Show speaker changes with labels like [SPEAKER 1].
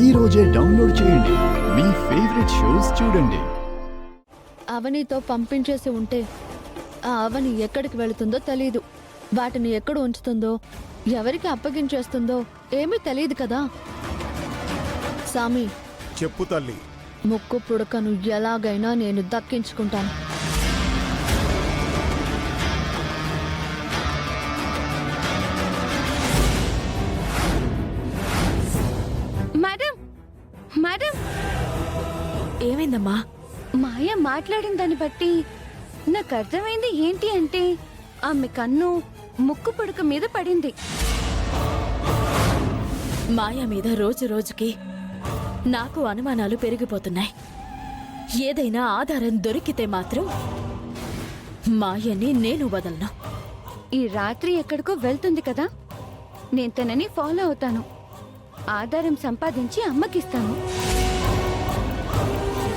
[SPEAKER 1] ఈ రోజే డౌన్లోడ్ చేయండి. మీ ఫేవరెట్ షోస్ చూడండి.
[SPEAKER 2] అవనితో పంపించేసి ఉంటే ఆ అవని ఎక్కడికి వెళుతుందో తెలీదు. వాటిని ఎక్కడ ఉంచుతుందో, ఎవరికి అప్పగించేస్తుందో ఏమీ తెలియదు కదా. సామి,
[SPEAKER 3] చెప్పు తల్లి.
[SPEAKER 2] ముక్కు పుడకను ఎలాగైనా నేను దక్కించుకుంటాను.
[SPEAKER 4] మేడం, మేడం,
[SPEAKER 5] ఏమైందమ్మా?
[SPEAKER 4] మాయ మాట్లాడిన దాన్ని బట్టి నాకు అర్థమైంది ఏంటి అంటే ఆమె కన్ను ముక్కు పుడక మీద పడింది.
[SPEAKER 5] మాయ మీద రోజు రోజుకి నాకు అనుమానాలు పెరిగిపోతున్నాయి. ఏదైనా ఆధారం దొరికితే మాత్రం మాయని నేను వదలను.
[SPEAKER 4] ఈ రాత్రి ఎక్కడికో వెళ్తుంది కదా, నేను తనని ఫాలో అవుతాను. ఆధారం సంపాదించి అమ్మకిస్తాను.